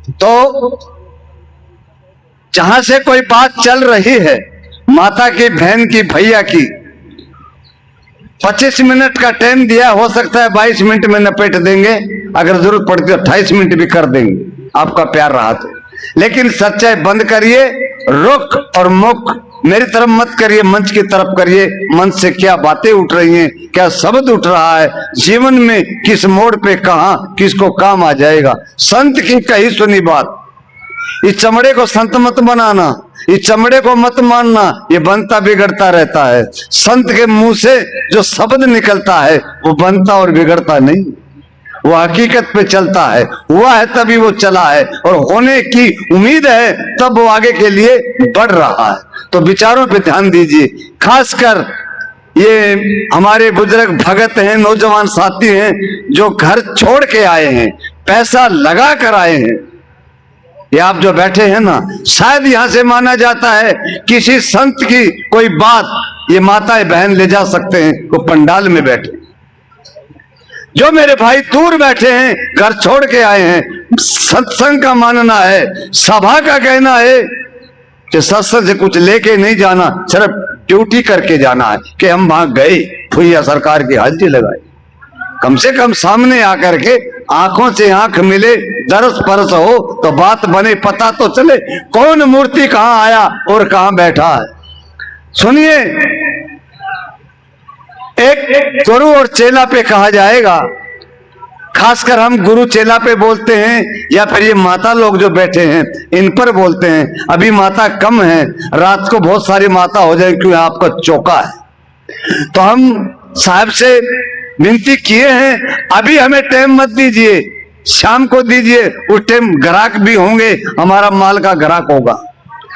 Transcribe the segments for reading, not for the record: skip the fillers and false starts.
तो जहां से कोई बात चल रही है माता की, बहन की, भैया की, 25 मिनट का टाइम दिया, हो सकता है 22 मिनट में नपेट देंगे, अगर जरूरत पड़ती है 28 मिनट भी कर देंगे, आपका प्यार रहा तो। लेकिन सच्चाई बंद करिए, रुख और मुख मेरी तरफ मत करिए, मंच की तरफ करिए। मंच से क्या बातें उठ रही हैं, क्या शब्द उठ रहा है, जीवन में किस मोड़ पे कहां किसको काम आ जाएगा। संत की कही सुनी बात, इस चमड़े को संत मत बनाना, इस चमड़े को मत मानना, ये बनता बिगड़ता रहता है। संत के मुंह से जो शब्द निकलता है वो बनता और बिगड़ता नहीं, वो हकीकत पे चलता है। हुआ है तभी वो चला है, और होने की उम्मीद है तब वो आगे के लिए बढ़ रहा है। तो विचारों पे ध्यान दीजिए। खासकर ये हमारे बुजुर्ग भगत हैं, नौजवान साथी हैं जो घर छोड़ के आए हैं, पैसा लगा कर आए हैं। ये आप जो बैठे हैं ना, शायद यहां से माना जाता है किसी संत की कोई बात ये माता बहन ले जा सकते हैं, वो पंडाल में बैठे। जो मेरे भाई दूर बैठे हैं, घर छोड़ के आए हैं, सत्संग का मानना है, सभा का कहना है कि सत्संग से कुछ लेके नहीं जाना, सिर्फ ड्यूटी करके जाना है कि हम वहां गए, भुइया सरकार की हाजिरी लगाई। कम से कम सामने आकर के आंखों से आंख मिले, दरस परस हो तो बात बने, पता तो चले कौन मूर्ति कहां आया और कहां बैठा है। सुनिए, एक गुरु और चेला पे कहा जाएगा, खासकर हम गुरु चेला पे बोलते हैं या फिर ये माता लोग जो बैठे हैं इन पर बोलते हैं। अभी माता कम है, रात को बहुत सारी माता हो जाए, क्यों आपका चौका है। तो हम साहब से विनती किए हैं, अभी हमें टाइम मत दीजिए, शाम को दीजिए, उस टाइम ग्राहक भी होंगे, हमारा माल का ग्राहक होगा।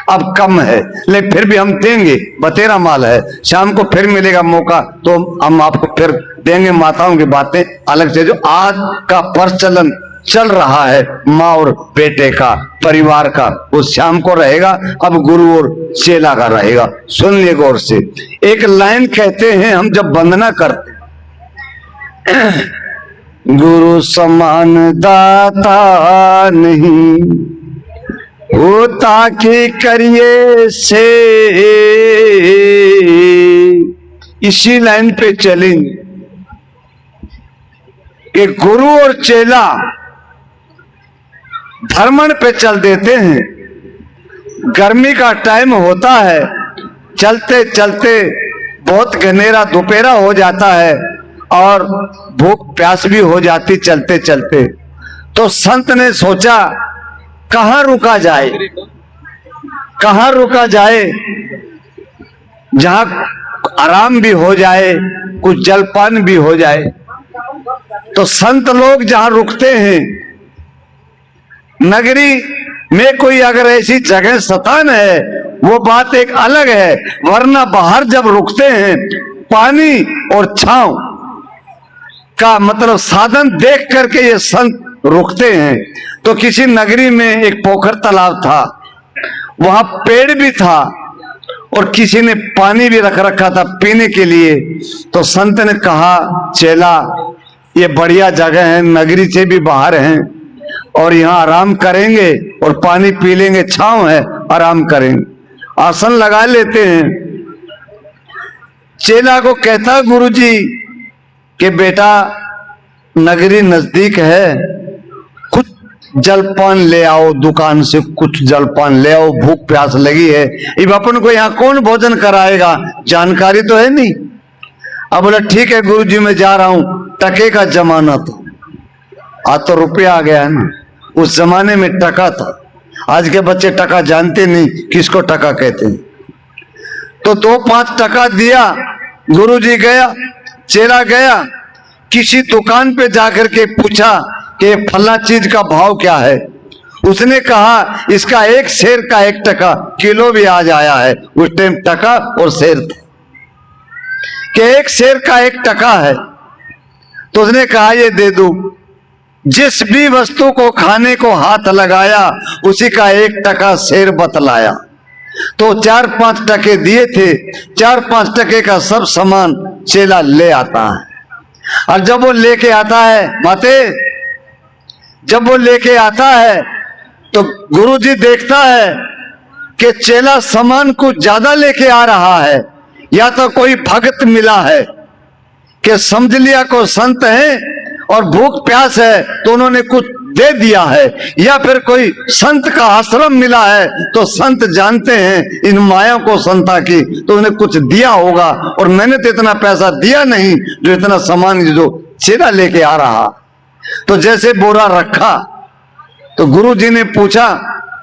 अब कम है लेकिन फिर भी हम देंगे, बतेरा माल है, शाम को फिर मिलेगा मौका तो हम आपको फिर देंगे। माताओं की बातें अलग से, जो आज का प्रचलन चल रहा है माँ और बेटे का, परिवार का, वो शाम को रहेगा, अब गुरु और चेला का रहेगा। सुन लिए गौर से, एक लाइन कहते हैं हम जब वंदना करते, गुरु समान दाता नहीं होता कि करिए से, इसी लाइन पे चलेंगे कि गुरु और चेला भ्रमण पे चल देते हैं। गर्मी का टाइम होता है, चलते चलते बहुत घनेरा दोपहरा हो जाता है और भूख प्यास भी हो जाती चलते चलते। तो संत ने सोचा कहां रुका जाए, कहां रुका जाए जहां आराम भी हो जाए, कुछ जलपान भी हो जाए। तो संत लोग जहां रुकते हैं, नगरी में कोई अगर ऐसी जगह स्थान है वो बात एक अलग है, वरना बाहर जब रुकते हैं पानी और छांव का मतलब साधन देख करके ये संत रुकते हैं। तो किसी नगरी में एक पोखर तालाब था, वहां पेड़ भी था और किसी ने पानी भी रख रखा था पीने के लिए। तो संत ने कहा, चेला ये बढ़िया जगह है, नगरी से भी बाहर हैं और यहाँ आराम करेंगे और पानी पी लेंगे, छांव है, आराम करेंगे, आसन लगा लेते हैं। चेला को कहता गुरुजी कि बेटा नगरी नजदीक है, कुछ जलपान ले आओ, दुकान से कुछ जलपान ले आओ, भूख प्यास लगी है। अब अपन को यहाँ कौन भोजन कराएगा, जानकारी तो है नहीं। अब बोला ठीक है गुरुजी मैं जा रहा हूं। टके का जमाना था, आज तो रुपया आ गया है ना, उस जमाने में टका था। आज के बच्चे टका जानते नहीं किसको टका कहते हैं। तो 2-5 टका दिया, गुरुजी गया, चेला गया, किसी दुकान पे जाकर के पूछा कि फला चीज का भाव क्या है। उसने कहा इसका 1 शेर का 1 टका, किलो भी आज आया है, उस टाइम टका और शेर था कि 1 शेर का 1 टका है। तो उसने कहा ये दे दूं। जिस भी वस्तु को खाने को हाथ लगाया उसी का 1 टका शेर बतलाया। तो 4-5 टके दिए थे, 4-5 टके का सब सामान चेला ले आता है। और जब वो लेके आता है माते, जब वो लेके आता है तो गुरुजी देखता है कि चेला सामान कुछ ज्यादा लेके आ रहा है, या तो कोई भक्त मिला है कि समझ लिया को संत है और भूख प्यास है तो उन्होंने कुछ दे दिया है, या फिर कोई संत का आश्रम मिला है तो संत जानते हैं इन माया को संता की, तो उन्हें कुछ दिया होगा, और मैंने तो इतना पैसा दिया नहीं जो इतना सामान जो चेला लेके आ रहा। तो जैसे बोरा रखा तो गुरुजी ने पूछा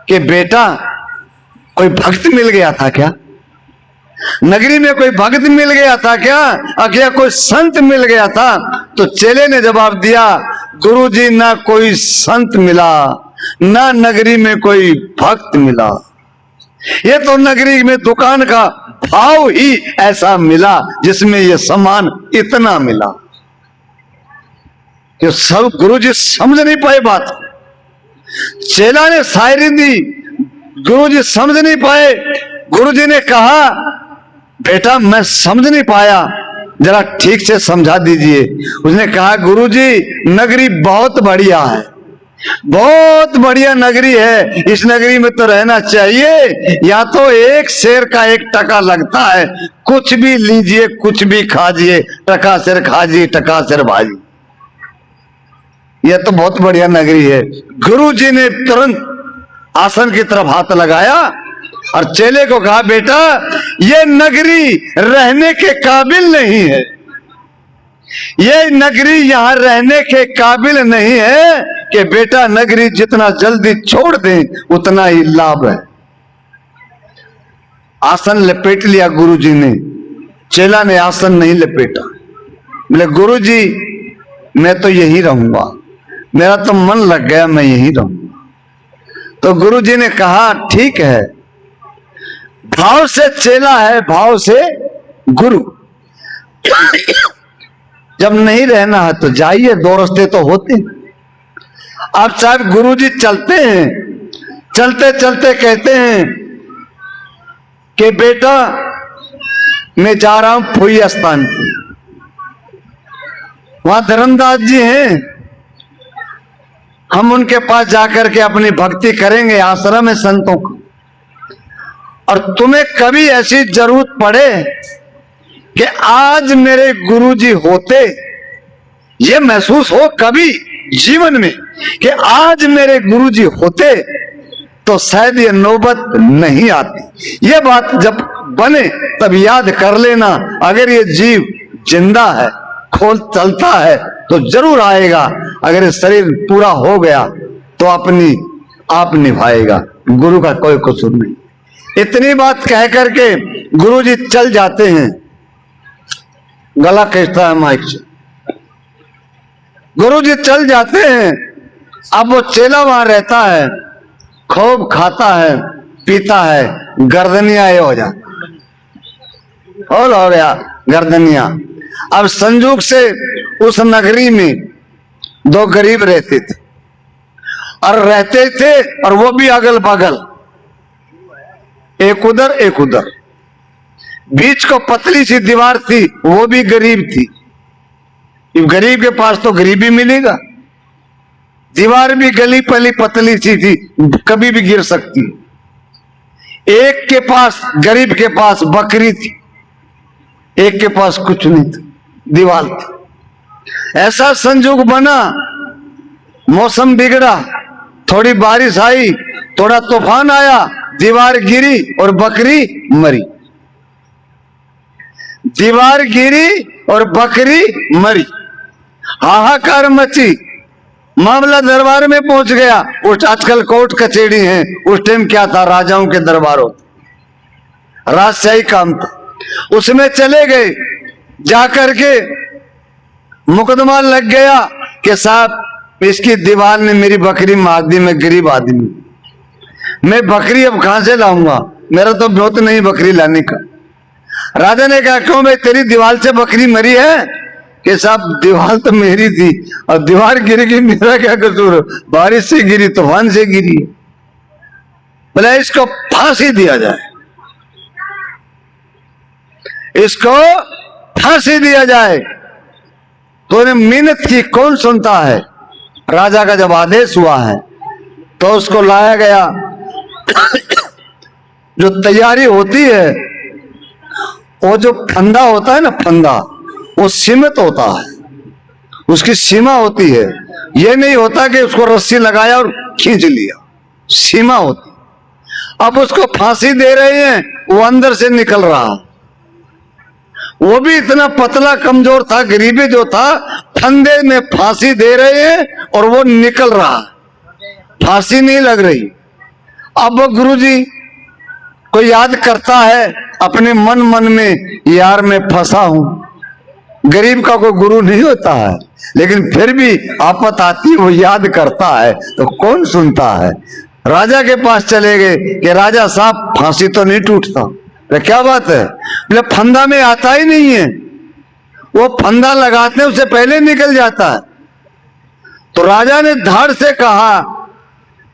कि बेटा कोई भक्त मिल गया था क्या, नगरी में कोई भक्त मिल गया था क्या कोई संत मिल गया था? तो चेले ने जवाब दिया, गुरुजी ना कोई संत मिला, ना नगरी में कोई भक्त मिला, ये तो नगरी में दुकान का भाव ही ऐसा मिला जिसमें ये सामान इतना मिला। ये सब गुरुजी समझ नहीं पाए बात। चेला ने शायरी दी, गुरुजी समझ नहीं पाए। गुरुजी ने कहा बेटा मैं समझ नहीं पाया, जरा ठीक से समझा दीजिए। उसने कहा गुरुजी नगरी बहुत बढ़िया है, बहुत बढ़िया नगरी है, इस नगरी में तो रहना चाहिए, या तो एक शेर का 1 टका लगता है, कुछ भी लीजिए कुछ भी खाजिए, टका शेर खाजिए टका शेर भाजी, यह तो बहुत बढ़िया नगरी है। गुरुजी ने तुरंत आसन की तरफ हाथ लगाया और चेले को कहा बेटा ये नगरी रहने के काबिल नहीं है, ये नगरी यहां रहने के काबिल नहीं है कि बेटा नगरी जितना जल्दी छोड़ दे उतना ही लाभ है। आसन लपेट लिया गुरुजी ने, चेला ने आसन नहीं लपेटा। बोले गुरुजी मैं तो यही रहूंगा, मेरा तो मन लग गया, मैं यही रहूंगा। तो गुरुजी ने कहा ठीक है, भाव से चेला है, भाव से गुरु। जब नहीं रहना है तो जाइए, 2 रास्ते तो होते हैं। अब साहब गुरुजी चलते हैं, चलते चलते कहते हैं कि बेटा मैं जा रहा हूं फुई स्थान पे, वहां धर्मदास जी हैं, हम उनके पास जाकर के अपनी भक्ति करेंगे, आश्रम है संतों का। और तुम्हें कभी ऐसी जरूरत पड़े कि आज मेरे गुरुजी होते, ये महसूस हो कभी जीवन में कि आज मेरे गुरुजी होते, तो शायद ये नौबत नहीं आती। ये बात जब बने तब याद कर लेना, अगर ये जीव जिंदा है, खोल चलता है तो जरूर आएगा, अगर ये शरीर पूरा हो गया तो अपनी आप निभाएगा, गुरु का कोई कसूर नहीं। इतनी बात कह करके गुरुजी चल जाते हैं। गला खींचता है माइक से। गुरुजी चल जाते हैं। अब वो चेला वहां रहता है, खूब खाता है पीता है, गर्दनिया ये हो जाता, हो गया गर्दनिया। अब संजोग से उस नगरी में 2 गरीब रहते थे, और रहते थे और वो भी अगल बगल, एक उधर एक उधर, बीच को पतली सी दीवार थी, वो भी गरीब थी। गरीब के पास तो गरीबी मिलेगा, दीवार भी गली पली पतली सी थी, कभी भी गिर सकती। एक के पास, गरीब के पास बकरी थी, एक के पास कुछ नहीं था, दीवार थी। ऐसा संजोग बना, मौसम बिगड़ा, थोड़ी बारिश आई, थोड़ा तूफान आया, दीवार गिरी और बकरी मरी। दीवार गिरी और बकरी मरी, हाहाकार मची, मामला दरबार में पहुंच गया। उस आजकल कोर्ट कचहरी है, उस टाइम क्या था, राजाओं के दरबारों, राजशाही काम था, उसमें चले गए। जाकर के मुकदमा लग गया कि साहब इसकी दीवार ने मेरी बकरी मार दी, मैं गरीब आदमी, मैं बकरी अब कहां से लाऊंगा, मेरा तो बहुत नहीं बकरी लाने का। राजा ने कहा क्यों भाई, तेरी दीवार से बकरी मरी है? कि साहब दीवार तो मेरी थी और दीवार गिर गई, मेरा क्या कसूर, बारिश से गिरी, तूफान से गिरी। बोले इसको फांसी दिया जाए, इसको फांसी दिया जाए। तो मिन्नत की कौन सुनता है? राजा का जब आदेश हुआ है तो उसको लाया गया। जो तैयारी होती है, वो जो फंदा होता है ना, फंदा वो सीमित होता है, उसकी सीमा होती है। ये नहीं होता कि उसको रस्सी लगाया और खींच लिया, सीमा होती। अब उसको फांसी दे रहे हैं, वो अंदर से निकल रहा। वो भी इतना पतला कमजोर था, गरीबी जो था, फंदे में फांसी दे रहे हैं और वो निकल रहा, फांसी नहीं लग रही। अब वो गुरुजी को याद करता है अपने मन में, यार मैं फंसा हूं। गरीब का कोई गुरु नहीं होता है, लेकिन फिर भी आफत आती वो याद करता है, तो कौन सुनता है। राजा के पास चले गए कि राजा साहब फांसी तो नहीं टूटता। बोले क्या बात है? बोले फंदा में आता ही नहीं है, वो फंदा लगाते उससे पहले निकल जाता है। तो राजा ने धाड़ से कहा,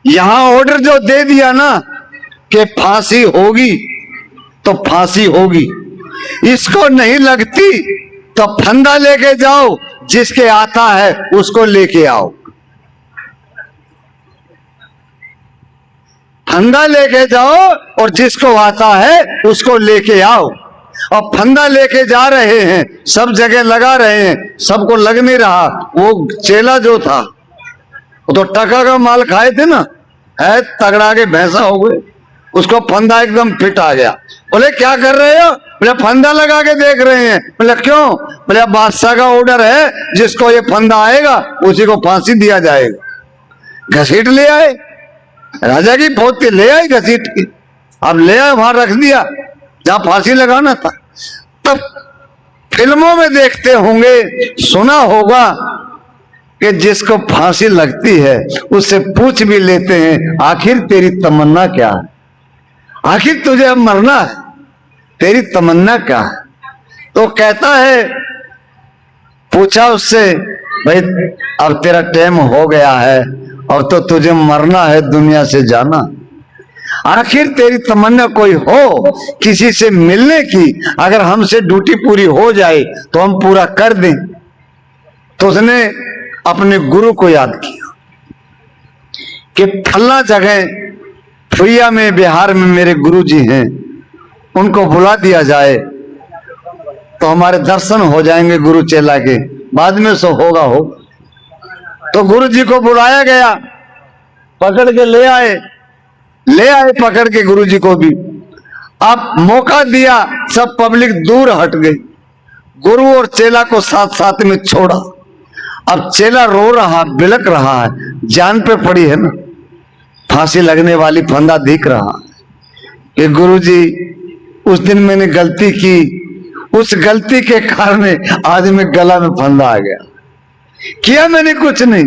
यहां ऑर्डर जो दे दिया ना कि फांसी होगी तो फांसी होगी, इसको नहीं लगती तो फंदा लेके जाओ, जिसके आता है उसको लेके आओ। फंदा लेके जाओ और जिसको आता है उसको लेके आओ। और फंदा लेके जा रहे हैं, सब जगह लगा रहे हैं, सबको लग नहीं रहा। वो चेला जो था वो तो टका का माल खाए थे ना, है तगड़ा के भैंसा हो गए, उसको फंदा एकदम फिट आ गया। बोले क्या कर रहे हो? बोले फंदा लगा के देख रहे हैं। बोले क्यों? बोले बादशाह का ऑर्डर है, जिसको ये फंदा आएगा उसी को फांसी दिया जाएगा। घसीट ले आए, राजा की फौज के ले आई घसीट की। अब ले आए, वहां रख दिया जहां फांसी लगाना था। तब फिल्मों में देखते होंगे, सुना होगा कि जिसको फांसी लगती है उससे पूछ भी लेते हैं, आखिर तेरी तमन्ना क्या है? आखिर तुझे अब मरना है, तेरी तमन्ना क्या है? तो कहता है, पूछा उससे, भाई अब तेरा टाइम हो गया है और तो तुझे मरना है, दुनिया से जाना। आखिर तेरी तमन्ना कोई हो किसी से मिलने की, अगर हमसे ड्यूटी पूरी हो जाए तो हम पूरा कर दें। तो उसने अपने गुरु को याद किया कि फला जगह फुइया में, बिहार में मेरे गुरु जी हैं, उनको बुला दिया जाए तो हमारे दर्शन हो जाएंगे गुरु चेला के, बाद में सो होगा हो। तो गुरु जी को बुलाया गया, पकड़ के ले आए पकड़ के गुरु जी को भी। अब मौका दिया, सब पब्लिक दूर हट गई, गुरु और चेला को साथ साथ में छोड़ा। अब चेला रो रहा, बिलक रहा है, जान पे पड़ी है ना, फांसी लगने वाली, फंदा दिख रहा कि गुरु जी उस दिन मैंने गलती की, उस गलती के कारण आज में गला में फंदा आ गया। किया मैंने कुछ नहीं,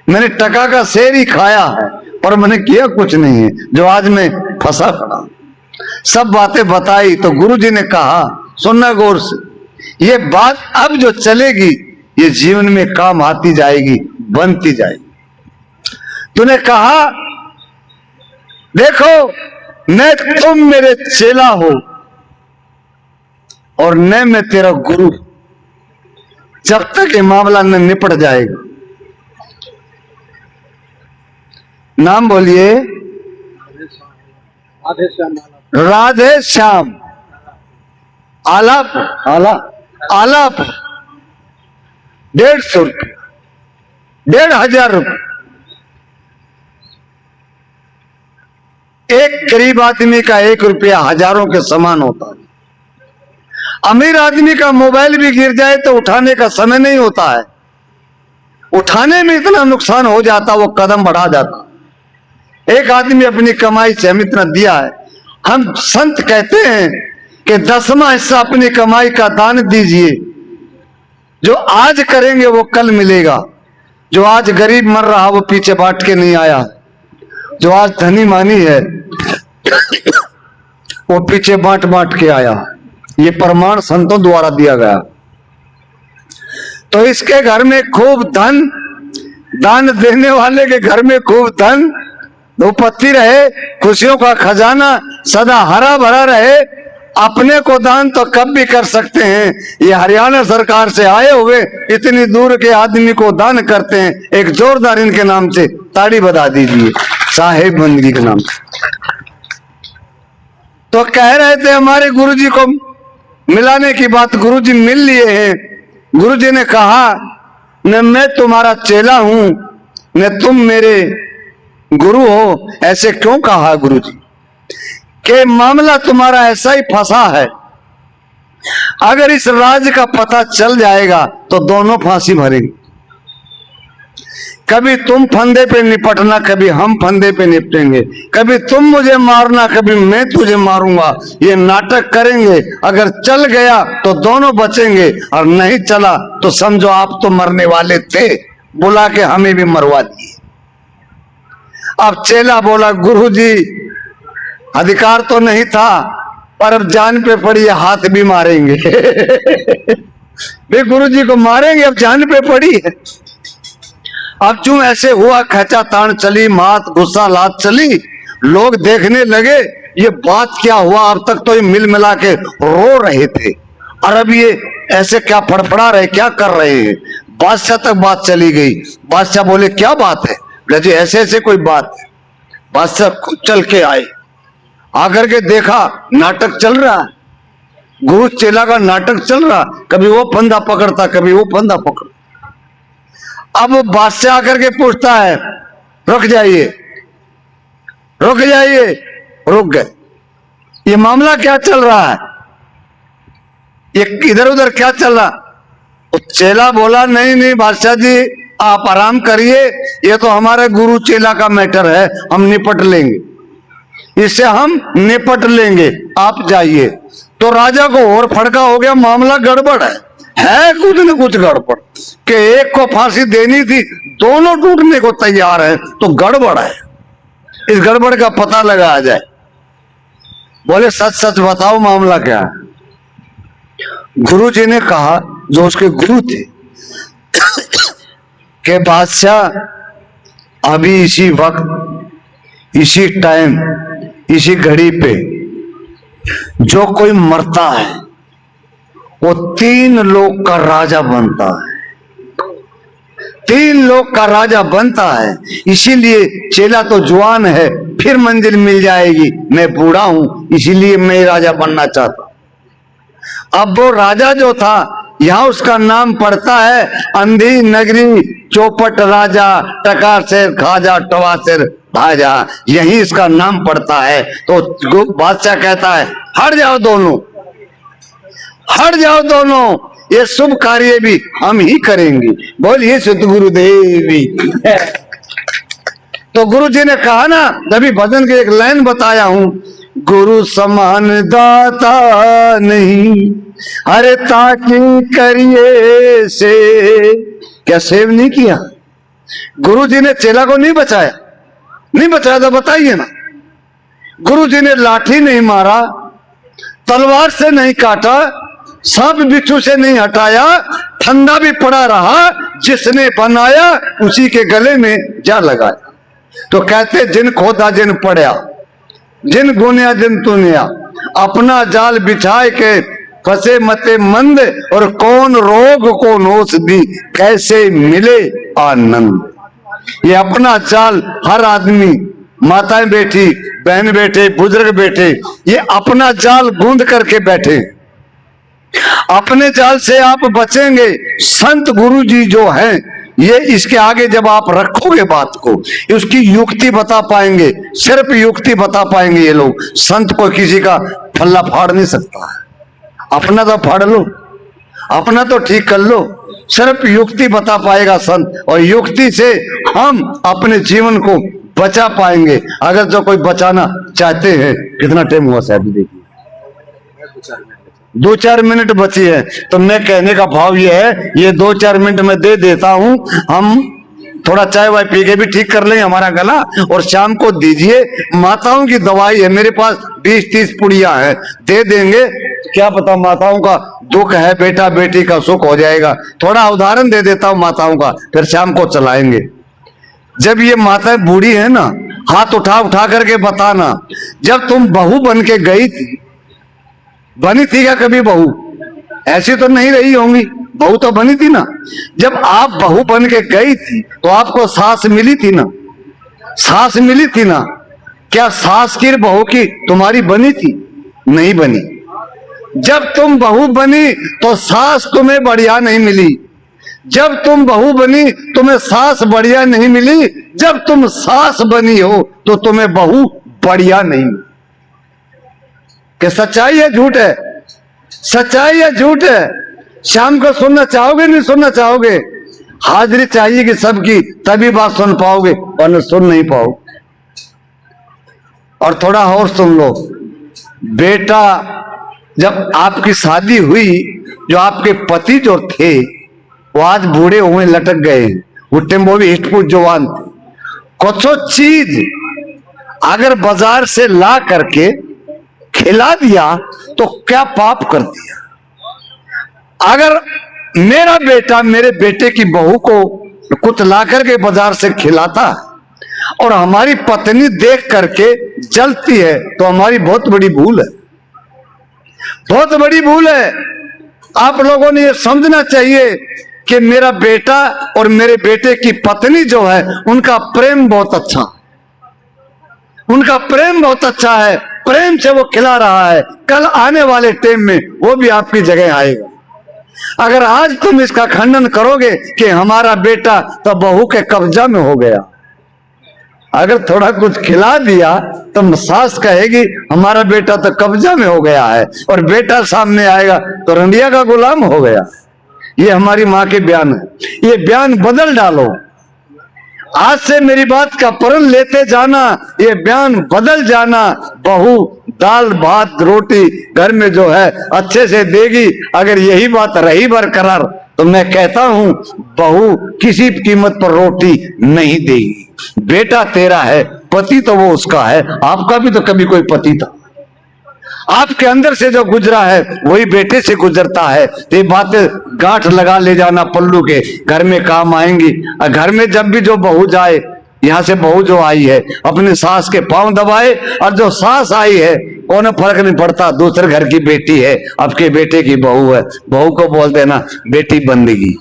मैंने टका का शेर ही खाया है और मैंने किया कुछ नहीं है जो आज मैं फंसा पड़ा। सब बातें बताई तो गुरु जी ने कहा, सुनना गौर से, ये बात अब जो चलेगी ये जीवन में काम आती जाएगी, बनती जाएगी। तूने कहा देखो, न तुम मेरे चेला हो और न मैं तेरा गुरु, जब तक ये मामला न निपट जाएगा। नाम बोलिए, राधे श्याम। आलाप, आलाप 150 रुपये, 1500 रुपये। एक गरीब आदमी का 1 रुपया हजारों के समान होता है। अमीर आदमी का मोबाइल भी गिर जाए तो उठाने का समय नहीं होता है, उठाने में इतना नुकसान हो जाता, वो कदम बढ़ा जाता। एक आदमी अपनी कमाई से हम इतना दिया है। हम संत कहते हैं कि 10वां हिस्सा अपनी कमाई का दान दीजिए, जो आज करेंगे वो कल मिलेगा। जो आज गरीब मर रहा वो पीछे बांट के नहीं आया, जो आज धनी मानी है वो पीछे बांट बांट के आया। ये प्रमाण संतों द्वारा दिया गया। तो इसके घर में खूब धन, दान देने वाले के घर में खूब धन, उपत्ति रहे, खुशियों का खजाना सदा हरा भरा रहे, अपने को दान तो कब भी कर सकते हैं, ये हरियाणा सरकार से आए हुए इतनी दूर के आदमी को दान करते हैं। एक जोरदार इनके नाम से ताड़ी बजा दीजिए, साहेब बंदगी के नाम से। तो कह रहे थे हमारे गुरुजी को मिलाने की बात, गुरुजी मिल लिए हैं। गुरुजी ने कहा न मैं तुम्हारा चेला हूं न तुम मेरे गुरु हो। ऐसे क्यों कहा गुरुजी? कि मामला तुम्हारा ऐसा ही फंसा है, अगर इस राज का पता चल जाएगा तो दोनों फांसी भरेंगे। कभी तुम फंदे पे निपटना, कभी हम फंदे पे निपटेंगे। कभी तुम मुझे मारना, कभी मैं तुझे मारूंगा। ये नाटक करेंगे। अगर चल गया तो दोनों बचेंगे, और नहीं चला तो समझो आप तो मरने वाले थे, बुला के हमें भी मरवा दिए। अब चेला बोला गुरुजी अधिकार तो नहीं था, पर अब जान पे पड़ी है, हाथ भी मारेंगे। वे गुरुजी को मारेंगे, अब जान पे पड़ी है। अब क्यों ऐसे हुआ, खचा तान चली, मात गुस्सा लात चली, लोग देखने लगे ये बात क्या हुआ। अब तक तो ये मिल मिला के रो रहे थे, और अब ये ऐसे क्या फड़फड़ा रहे, क्या कर रहे हैं। बादशाह तक बात चली गई। बादशाह बोले क्या बात है? बोले जी ऐसे ऐसे कोई बात है। बादशाह चल के आए, आकर के देखा नाटक चल रहा है, गुरु चेला का नाटक चल रहा। कभी वो फंदा पकड़ता, कभी वो फंदा पकड़ता। अब बादशाह आकर के पूछता है रुक जाइए, रुक जाइए। रुक गए। ये मामला क्या चल रहा है, ये इधर उधर क्या चल रहा? तो चेला बोला नहीं नहीं बादशाह जी आप आराम करिए, ये तो हमारे गुरु चेला का मैटर है, हम निपट लेंगे, इससे हम निपट लेंगे, आप जाइए। तो राजा को और फड़का हो गया, मामला गड़बड़ है कुछ न कुछ गड़बड़। कि एक को फांसी देनी थी, दोनों टूटने को तैयार है, तो गड़बड़ है। इस गड़बड़ का पता लगाया जाए। बोले सच सच बताओ मामला क्या है। गुरुजी ने कहा, जो उसके गुरु थे, कि बादशाह अभी इसी वक्त, इसी टाइम, इसी घड़ी पे जो कोई मरता है वो 3 लोक का राजा बनता है। 3 लोक का राजा बनता है। इसीलिए चेला तो जवान है, फिर मंजिल मिल जाएगी। मैं बूढ़ा हूं, इसीलिए मैं राजा बनना चाहता हूं। अब वो राजा जो था, यहां उसका नाम पड़ता है अंधी नगरी चौपट राजा, टका शेर खाजा टवा शेर भाजा, यही इसका नाम पड़ता है। तो बादशाह कहता है हट जाओ दोनों, हट जाओ दोनों, ये शुभ कार्य भी हम ही करेंगे। बोलिए सत गुरुदेवी। तो गुरु जी ने कहा ना, तभी भजन की एक लाइन बताया हूं, गुरु समान दाता नहीं, अरे ताकि करिए से। क्या सेव नहीं किया? गुरु जी ने चेला को नहीं बचाया? नहीं बचाया तो बताइए ना। गुरु जी ने लाठी नहीं मारा, तलवार से नहीं काटा, सांप बिच्छू से नहीं हटाया, ठंडा भी पड़ा रहा, जिसने बनाया उसी के गले में जा लगाया। तो कहते जिन खोदा जिन पड़या, जिन गुनिया जिन तुनिया, अपना जाल बिछाए के फंसे मते मंद, और कौन रोग को नोच दी कैसे मिले आनंद। ये अपना जाल हर आदमी, माताएं बैठी, बहन बैठे, बुजुर्ग बैठे, ये अपना जाल गूंद करके बैठे। अपने जाल से आप बचेंगे। संत गुरु जी जो हैं, ये इसके आगे जब आप रखोगे बात को, उसकी युक्ति बता पाएंगे, सिर्फ युक्ति बता पाएंगे ये लोग। संत को किसी का फल्ला फाड़ नहीं सकता है। अपना तो फाड़ लो, अपना तो ठीक कर लो, सिर्फ युक्ति बता पाएगा संत, और युक्ति से हम अपने जीवन को बचा पाएंगे। अगर जो कोई बचाना चाहते हैं, कितना टाइम हुआ साहब देखिए, 2-4 मिनट बची है। तो मैं कहने का भाव ये है, ये 2-4 मिनट में दे देता हूं, हम थोड़ा चाय वाय पी के भी ठीक कर लेंगे हमारा गला, और शाम को दीजिए। माताओं की दवाई है मेरे पास, 20-30 पुड़िया है, दे देंगे। क्या पता माताओं का दुख है, बेटा बेटी का सुख हो जाएगा। थोड़ा उदाहरण दे देता हूं माताओं का, फिर शाम को चलाएंगे। जब ये माताएं बूढ़ी है ना, हाथ उठा उठा करके बताना, जब तुम बहू बन के गई थी बनी थी क्या कभी बहू? ऐसी तो नहीं रही होंगी, बहू तो बनी थी ना। जब आप बहू बन के गई थी तो आपको सास मिली थी ना, सास मिली थी ना। क्या सास की बहू की तुम्हारी बनी थी? नहीं बनी। जब तुम बहू बनी तो सास तुम्हें बढ़िया नहीं मिली, जब तुम बहू बनी तुम्हें सास बढ़िया नहीं मिली, जब तुम सास बनी हो तो तुम्हें बहू बढ़िया नहीं मिली। कि सच्चाई है झूठ है? सच्चाई है झूठ है? शाम को सुनना चाहोगे नहीं सुनना चाहोगे? हाजिरी चाहिए कि सबकी, तभी बात सुन पाओगे, वरना सुन नहीं पाओगे। और थोड़ा और सुन लो, बेटा जब आपकी शादी हुई, जो आपके पति जो थे वो आज बूढ़े हुए लटक गए, उठे वो भी हिटपुट जवान थे। कुछ चीज अगर बाजार से ला करके खिला दिया तो क्या पाप कर दिया। अगर मेरा बेटा मेरे बेटे की बहू को कुछ ला करके बाजार से खिलाता और हमारी पत्नी देख करके जलती है तो हमारी बहुत बड़ी भूल है, बहुत बड़ी भूल है। आप लोगों ने ये समझना चाहिए कि मेरा बेटा और मेरे बेटे की पत्नी जो है उनका प्रेम बहुत अच्छा, उनका प्रेम बहुत अच्छा है, प्रेम से वो खिला रहा है। कल आने वाले टाइम में वो भी आपकी जगह आएगा। अगर आज तुम इसका खंडन करोगे कि हमारा बेटा तो बहू के कब्जा में हो गया, अगर थोड़ा कुछ खिला दिया तो सास कहेगी हमारा बेटा तो कब्जा में हो गया है, और बेटा सामने आएगा तो रंडिया का गुलाम हो गया। ये हमारी माँ के बयान है, ये बयान बदल डालो। आज से मेरी बात का प्रण लेते जाना, ये बयान बदल जाना। बहू दाल भात रोटी घर में जो है अच्छे से देगी, अगर यही बात रही बरकरार तो मैं कहता हूं बहू किसी कीमत पर रोटी नहीं देगी। बेटा तेरा है, पति तो वो उसका है, आपका भी तो कभी कोई पति था। आपके अंदर से जो गुजरा है वही बेटे से गुजरता है। ये बातें गांठ लगा ले जाना पल्लू के, घर में काम आएंगी। और घर में जब भी जो बहू जाए, यहाँ से बहू जो आई है अपने सास के पांव दबाए, और जो सास आई है कोनो फर्क नहीं पड़ता, दूसरे घर की बेटी है, आपके बेटे की बहू है। बहू को बोल देना बेटी बंदगी,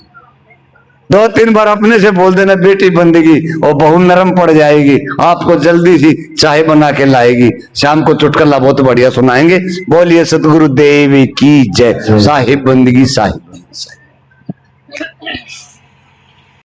2-3 बार अपने से बोल देना बेटी बंदगी, और बहू नरम पड़ जाएगी, आपको जल्दी सी चाय बना के लाएगी। शाम को चुटकुला बहुत बढ़िया सुनाएंगे। बोलिए सतगुरु देव की जय। साहिब बंदगी साहिब।